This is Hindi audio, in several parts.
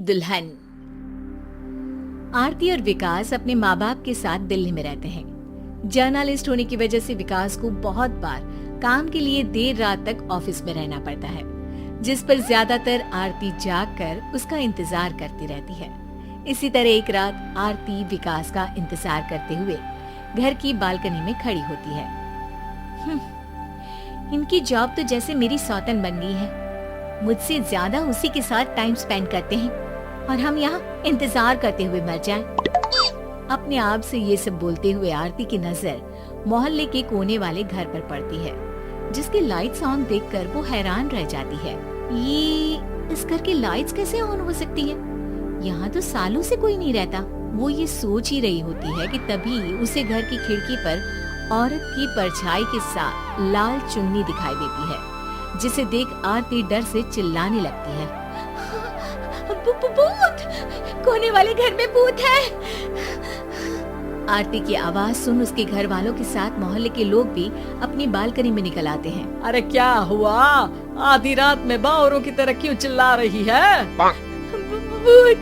दुल्हन। आरती और विकास अपने माँ बाप के साथ दिल्ली में रहते हैं। जर्नलिस्ट होने की वजह से विकास को बहुत बार काम के लिए देर रात तक ऑफिस में रहना पड़ता है, जिस पर ज्यादातर आरती जाग कर उसका इंतजार करती रहती है। इसी तरह एक रात आरती विकास का इंतजार करते हुए घर की बालकनी में खड़ी होती है। इनकी जॉब तो जैसे मेरी सौतन बन गई है। मुझसे ज्यादा उसी के साथ टाइम स्पेंड करते हैं और हम यहाँ इंतजार करते हुए मर जाएं। अपने आप से ये सब बोलते हुए आरती की नजर मोहल्ले के कोने वाले घर पर पड़ती है, जिसके लाइट्स ऑन देखकर वो हैरान रह जाती है। ये इस घर की लाइट्स कैसे ऑन हो सकती है? यहाँ तो सालों से कोई नहीं रहता। वो ये सोच ही रही होती है कि तभी उसे घर की खिड़की पर औरत की परछाई के साथ लाल चुन्नी दिखाई देती है, जिसे देख आरती डर से चिल्लाने लगती है। भूत! कोने वाले घर में भूत है। आरती की आवाज सुन उसके घर वालों के साथ मोहल्ले के लोग भी अपनी बालकनी में निकल आते हैं। अरे क्या हुआ? आधी रात में बावरों की तरह क्यों चिल्ला रही है? भूत!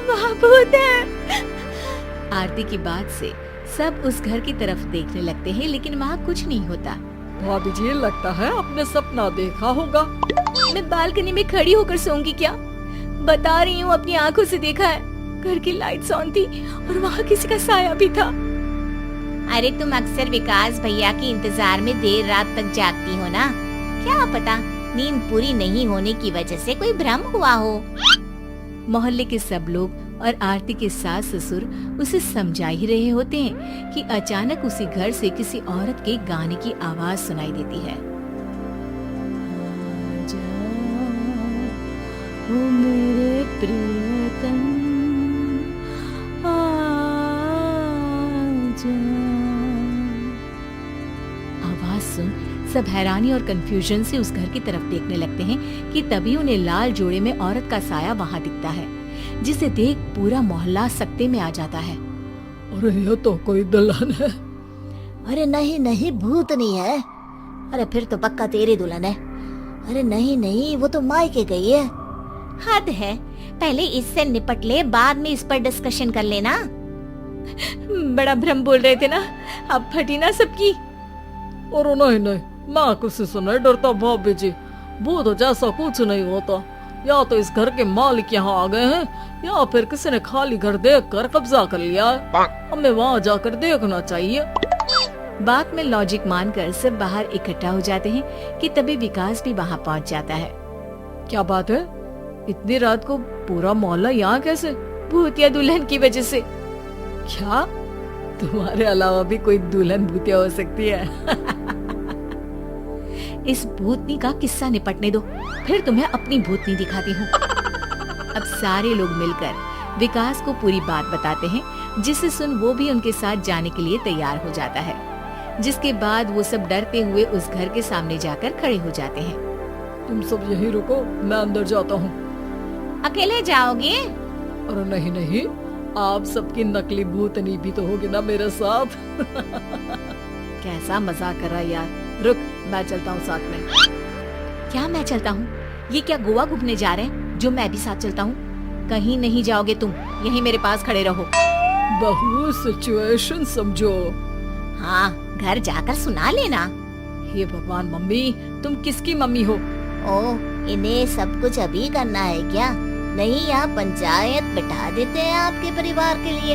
वहाँ भूत है। आरती की बात से सब उस घर की तरफ देखने लगते हैं, लेकिन वहाँ कुछ नहीं होता। भाभी जी, लगता है आपने सपना देखा होगा। मैं बालकनी में खड़ी होकर सोऊंगी क्या? बता रही हूँ, अपनी आंखों से देखा है। घर की लाइट्स ऑन थी और वहाँ किसी का साया भी था। अरे तुम अक्सर विकास भैया के इंतजार में देर रात तक जागती हो ना? क्या पता नींद पूरी नहीं होने की वजह से कोई भ्रम हुआ हो। मोहल्ले के सब लोग और आरती के सास ससुर उसे समझा ही रहे होते हैं कि अचानक उसी घर से किसी औरत के गाने की आवाज सुनाई देती है। ओ मेरे प्रियतम, आवाज सुन सब हैरानी और कंफ्यूजन से उस घर की तरफ देखने लगते हैं कि तभी उन्हें लाल जोड़े में औरत का साया वहाँ दिखता है, जिसे देख पूरा मोहल्ला सकते में आ जाता है। अरे ये तो कोई दुल्हन है। अरे नहीं नहीं, भूत नहीं है। अरे फिर तो पक्का तेरी दुल्हन है। अरे नहीं नहीं, वो तो मायके गई है। हद है, पहले इससे निपट ले, बाद में इस पर डिस्कशन कर लेना। बड़ा भ्रम बोल रहे थे ना, अब फटी ना सबकी। और नहीं नहीं, मैं किसी से नहीं डरता भाभी जी। भूत जैसा कुछ नहीं होता। या तो इस घर के मालिक यहाँ आ गए हैं, या फिर किसी ने खाली घर देखकर कब्जा कर लिया है। हमें वहाँ जाकर देखना चाहिए। बात में लॉजिक मानकर सब बाहर इकट्ठा हो जाते हैं कि तभी विकास भी वहाँ पहुँच जाता है। क्या बात है? इतनी रात को पूरा मोहल्ला यहाँ कैसे? भूतिया दुल्हन की वजह से। क्या तुम्हारे अलावा भी कोई दुल्हन भूतिया हो सकती है? इस भूतनी का किस्सा निपटने दो, फिर तुम्हें अपनी भूतनी दिखाती हूँ। अब सारे लोग मिलकर विकास को पूरी बात बताते हैं, जिसे सुन वो भी उनके साथ जाने के लिए तैयार हो जाता है। जिसके बाद वो सब डरते हुए उस घर के सामने जाकर खड़े हो जाते हैं। तुम सब यहीं रुको, मैं अंदर जाता हूँ। अकेले जाओगे? अरे नहीं नहीं, आप सबकी नकली भूतनी भी तो होगी ना मेरे साथ। कैसा मजाक कर रहा यार। रुक, मैं चलता हूँ साथ में। क्या मैं चलता हूँ? ये क्या गोवा घूमने जा रहे हैं जो मैं भी साथ चलता हूँ? कहीं नहीं जाओगे तुम, यहीं मेरे पास खड़े रहो। बहू सिचुएशन समझो। हाँ, घर जाकर सुना लेना। हे भगवान, मम्मी तुम किसकी मम्मी हो? ओह, इन्हें सब कुछ अभी करना है क्या? नहीं, यहाँ पंचायत बिठा देते हैं आपके परिवार के लिए।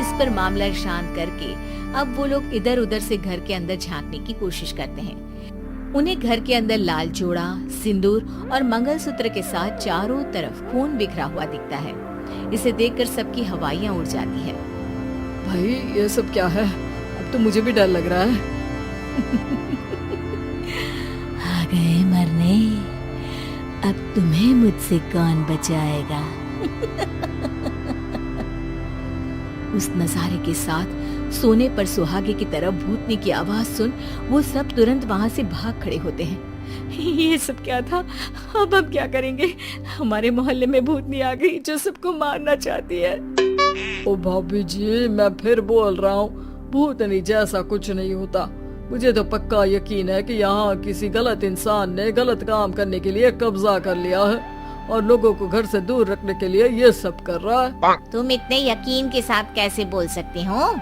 इस पर मामला शांत करके अब वो लोग इधर उधर से घर के अंदर झांकने की कोशिश करते हैं। उन्हें घर के अंदर लाल जोड़ा, सिंदूर और मंगलसूत्र के साथ चारों तरफ खून बिखरा हुआ दिखता है। इसे देखकर सबकी हवाइयां उड़ जाती है। भाई ये सब क्या है? अब तो मुझे भी डर लग रहा है। आ गए मरने, अब तुम्हें मुझसे कौन बचाएगा? उस नजारे के साथ सोने पर सुहागे की तरफ भूतनी की आवाज सुन वो सब तुरंत वहाँ से भाग खड़े होते हैं। ये सब क्या था? अब हम क्या करेंगे? हमारे मोहल्ले में भूतनी आ गई जो सबको मारना चाहती है। ओ भाभी जी, मैं फिर बोल रहा हूँ, भूतनी जैसा कुछ नहीं होता। मुझे तो पक्का यकीन है कि यहाँ किसी गलत इंसान ने गलत काम करने के लिए कब्जा कर लिया है और लोगों को घर से दूर रखने के लिए ये सब कर रहा है। तुम इतने यकीन के साथ कैसे बोल सकते हो?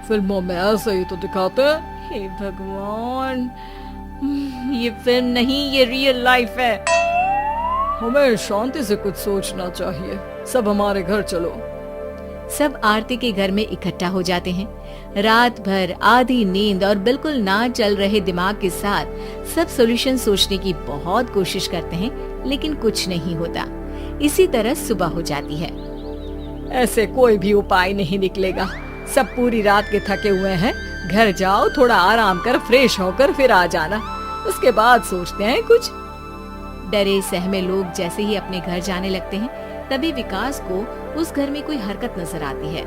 फिल्मों में ऐसे ही तो दिखाते हैं। हे भगवान, ये फिल्म नहीं, ये रियल लाइफ है। हमें शांति से कुछ सोचना चाहिए। सब हमारे घर चलो। सब आरती के घर में इकट्ठा हो जाते हैं। रात भर आधी नींद और बिल्कुल ना चल रहे दिमाग के साथ सब सॉल्यूशन सोचने की बहुत कोशिश करते हैं, लेकिन कुछ नहीं होता। इसी तरह सुबह हो जाती है। ऐसे कोई भी उपाय नहीं निकलेगा। सब पूरी रात के थके हुए हैं। घर जाओ, थोड़ा आराम कर, फ्रेश होकर फिर आ जाना। उसके बाद सोचते हैं कुछ। डरे सहमे लोग जैसे ही अपने घर जाने लगते हैं, तभी विकास को उस घर में कोई हरकत नजर आती है,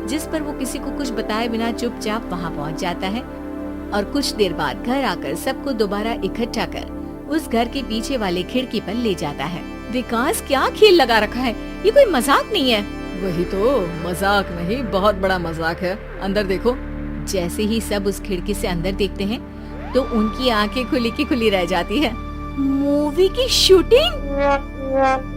जिस पर वो किसी को कुछ बताए बिना चुपचाप वहाँ पहुँच जाता है और कुछ देर बाद घर आकर सबको दोबारा इकट्ठा कर उस घर के पीछे वाले खिड़की पर ले जाता है। विकास, क्या खेल लगा रखा है? ये कोई मजाक नहीं है। वही तो, मजाक नहीं, बहुत बड़ा मजाक है। अंदर देखो। जैसे ही सब उस खिड़की से अंदर देखते हैं तो उनकी आंखें खुली की खुली रह जाती है। मूवी की शूटिंग?